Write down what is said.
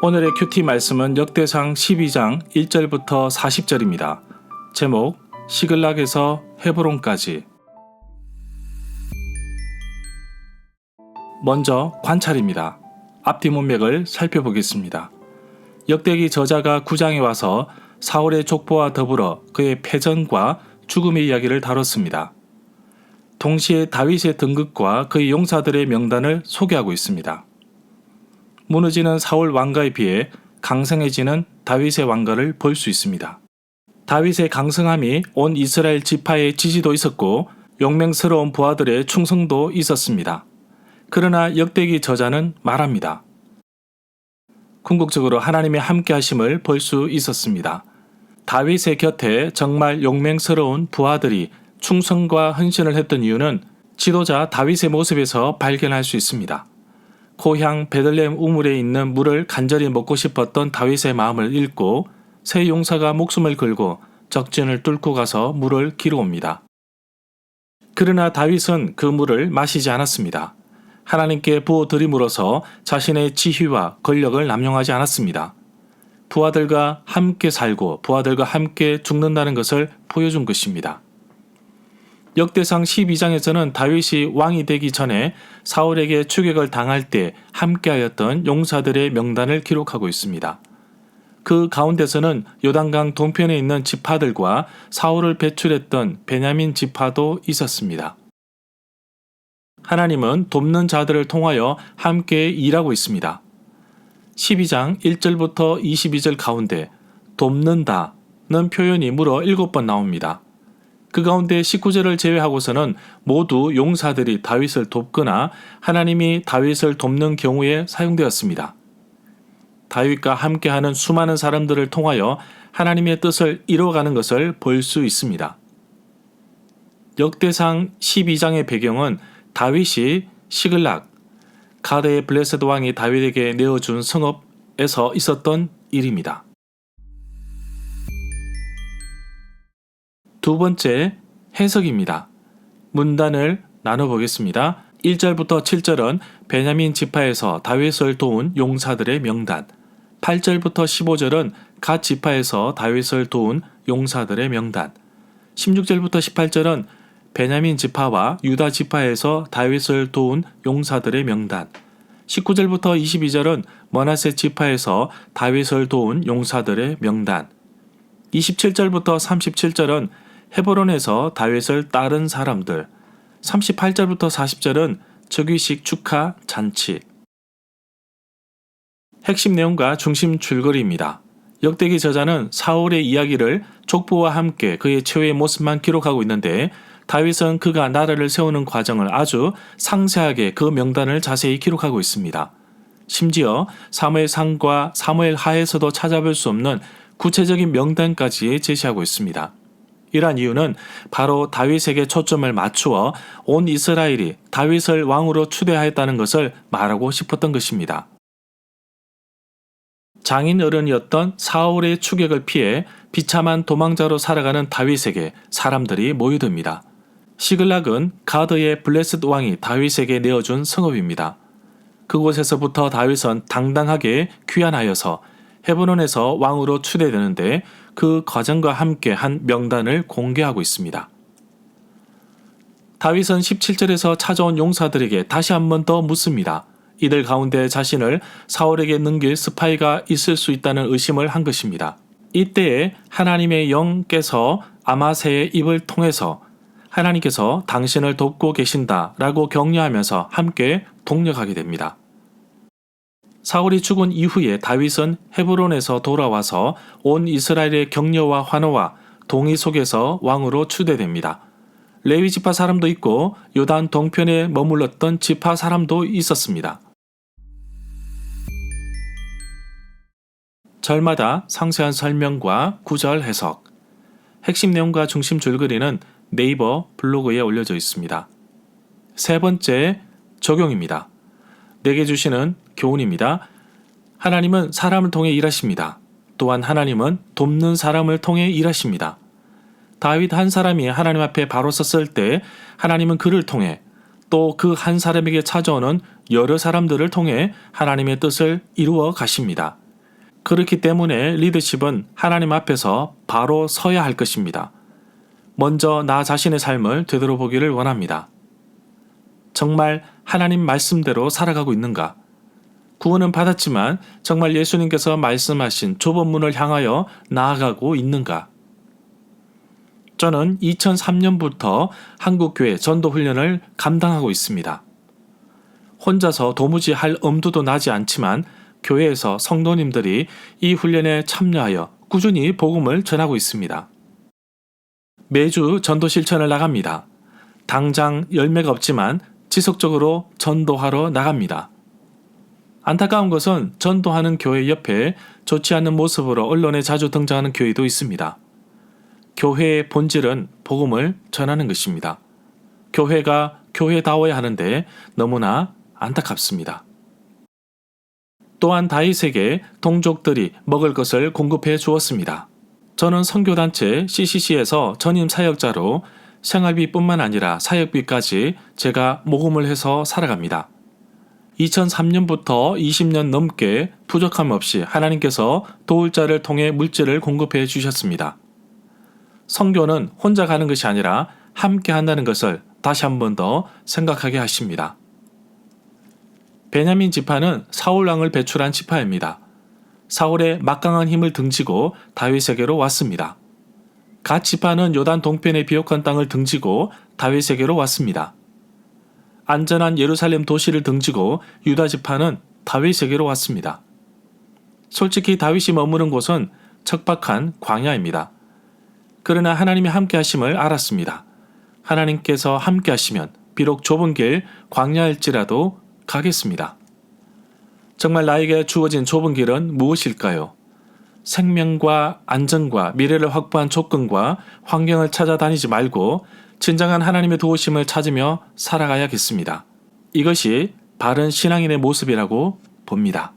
오늘의 큐티 말씀은 역대상 12장 1절부터 40절입니다. 제목 시글락에서 헤브론까지. 먼저 관찰입니다. 앞뒤 문맥을 살펴보겠습니다. 역대기 저자가 9장에 와서 사울의 족보와 더불어 그의 패전과 죽음의 이야기를 다뤘습니다. 동시에 다윗의 등극과 그의 용사들의 명단을 소개하고 있습니다. 무너지는 사울 왕가에 비해 강성해지는 다윗의 왕가를 볼 수 있습니다. 다윗의 강성함이 온 이스라엘 지파의 지지도 있었고 용맹스러운 부하들의 충성도 있었습니다. 그러나 역대기 저자는 말합니다. 궁극적으로 하나님의 함께하심을 볼 수 있었습니다. 다윗의 곁에 정말 용맹스러운 부하들이 충성과 헌신을 했던 이유는 지도자 다윗의 모습에서 발견할 수 있습니다. 고향 베들레헴 우물에 있는 물을 간절히 먹고 싶었던 다윗의 마음을 읽고 세 용사가 목숨을 걸고 적진을 뚫고 가서 물을 길어옵니다. 그러나 다윗은 그 물을 마시지 않았습니다. 하나님께 부어드림으로써 자신의 지휘와 권력을 남용하지 않았습니다. 부하들과 함께 살고 부하들과 함께 죽는다는 것을 보여준 것입니다. 역대상 12장에서는 다윗이 왕이 되기 전에 사울에게 추격을 당할 때 함께하였던 용사들의 명단을 기록하고 있습니다. 그 가운데서는 요단강 동편에 있는 지파들과 사울을 배출했던 베냐민 지파도 있었습니다. 하나님은 돕는 자들을 통하여 함께 일하고 있습니다. 12장 1절부터 22절 가운데 돕는다는 표현이 무려 7번 나옵니다. 그 가운데 19절을 제외하고서는 모두 용사들이 다윗을 돕거나 하나님이 다윗을 돕는 경우에 사용되었습니다. 다윗과 함께하는 수많은 사람들을 통하여 하나님의 뜻을 이루어가는 것을 볼 수 있습니다. 역대상 12장의 배경은 다윗이 시글락, 가드의 블레셋 왕이 다윗에게 내어준 성읍에서 있었던 일입니다. 두 번째, 해석입니다. 문단을 나눠보겠습니다. 1절부터 7절은 베냐민 지파에서 다윗을 도운 용사들의 명단, 8절부터 15절은 갓 지파에서 다윗을 도운 용사들의 명단, 16절부터 18절은 베냐민 지파와 유다 지파에서 다윗을 도운 용사들의 명단, 19절부터 22절은 므낫세 지파에서 다윗을 도운 용사들의 명단, 27절부터 37절은 헤브론에서 다윗을 따른 사람들, 38절부터 40절은 즉위식 축하 잔치. 핵심 내용과 중심 줄거리입니다. 역대기 저자는 사울의 이야기를 족보와 함께 그의 최후의 모습만 기록하고 있는데 다윗은 그가 나라를 세우는 과정을 아주 상세하게 그 명단을 자세히 기록하고 있습니다. 심지어 사무엘상과 사무엘하에서도 찾아볼 수 없는 구체적인 명단까지 제시하고 있습니다. 이러한 이유는 바로 다윗에게 초점을 맞추어 온 이스라엘이 다윗을 왕으로 추대하였다는 것을 말하고 싶었던 것입니다. 장인 어른이었던 사울의 추격을 피해 비참한 도망자로 살아가는 다윗에게 사람들이 모여듭니다. 시글락은 가드의 블레셋 왕이 다윗에게 내어준 성읍입니다. 그곳에서부터 다윗은 당당하게 귀환하여서 헤브론에서 왕으로 추대되는데 그 과정과 함께 한 명단을 공개하고 있습니다. 다윗은 17절에서 찾아온 용사들에게 다시 한 번 더 묻습니다. 이들 가운데 자신을 사울에게 넘길 스파이가 있을 수 있다는 의심을 한 것입니다. 이때에 하나님의 영께서 아마새의 입을 통해서 하나님께서 당신을 돕고 계신다라고 격려하면서 함께 동력하게 됩니다. 사울이 죽은 이후에 다윗은 헤브론에서 돌아와서 온 이스라엘의 격려와 환호와 동의 속에서 왕으로 추대됩니다. 레위 지파 사람도 있고 요단 동편에 머물렀던 지파 사람도 있었습니다. 절마다 상세한 설명과 구절 해석, 핵심 내용과 중심 줄거리는 네이버 블로그에 올려져 있습니다. 세 번째, 적용입니다. 내게 주시는 교훈입니다. 하나님은 사람을 통해 일하십니다. 또한 하나님은 돕는 사람을 통해 일하십니다. 다윗 한 사람이 하나님 앞에 바로 섰을 때 하나님은 그를 통해 또 그 한 사람에게 찾아오는 여러 사람들을 통해 하나님의 뜻을 이루어 가십니다. 그렇기 때문에 리더십은 하나님 앞에서 바로 서야 할 것입니다. 먼저 나 자신의 삶을 되돌아보기를 원합니다. 정말 하나님 말씀대로 살아가고 있는가? 구원은 받았지만 정말 예수님께서 말씀하신 좁은 문을 향하여 나아가고 있는가? 저는 2003년부터 한국교회 전도훈련을 감당하고 있습니다. 혼자서 도무지 할 엄두도 나지 않지만 교회에서 성도님들이 이 훈련에 참여하여 꾸준히 복음을 전하고 있습니다. 매주 전도 실천을 나갑니다. 당장 열매가 없지만 지속적으로 전도하러 나갑니다. 안타까운 것은 전도하는 교회 옆에 좋지 않은 모습으로 언론에 자주 등장하는 교회도 있습니다. 교회의 본질은 복음을 전하는 것입니다. 교회가 교회다워야 하는데 너무나 안타깝습니다. 또한 다윗에게 동족들이 먹을 것을 공급해 주었습니다. 저는 선교단체 CCC에서 전임 사역자로 생활비뿐만 아니라 사역비까지 제가 모금을 해서 살아갑니다. 2003년부터 20년 넘게 부족함 없이 하나님께서 도울 자를 통해 물질을 공급해 주셨습니다. 선교는 혼자 가는 것이 아니라 함께 한다는 것을 다시 한 번 더 생각하게 하십니다. 베냐민 지파는 사울 왕을 배출한 지파입니다. 사울의 막강한 힘을 등지고 다윗에게로 왔습니다. 갓 지파는 요단 동편의 비옥한 땅을 등지고 다윗에게로 왔습니다. 안전한 예루살렘 도시를 등지고 유다 지파는 다윗에게로 왔습니다. 솔직히 다윗이 머무는 곳은 척박한 광야입니다. 그러나 하나님이 함께 하심을 알았습니다. 하나님께서 함께 하시면 비록 좁은 길 광야일지라도 가겠습니다. 정말 나에게 주어진 좁은 길은 무엇일까요? 생명과 안전과 미래를 확보한 조건과 환경을 찾아다니지 말고 진정한 하나님의 도우심을 찾으며 살아가야겠습니다. 이것이 바른 신앙인의 모습이라고 봅니다.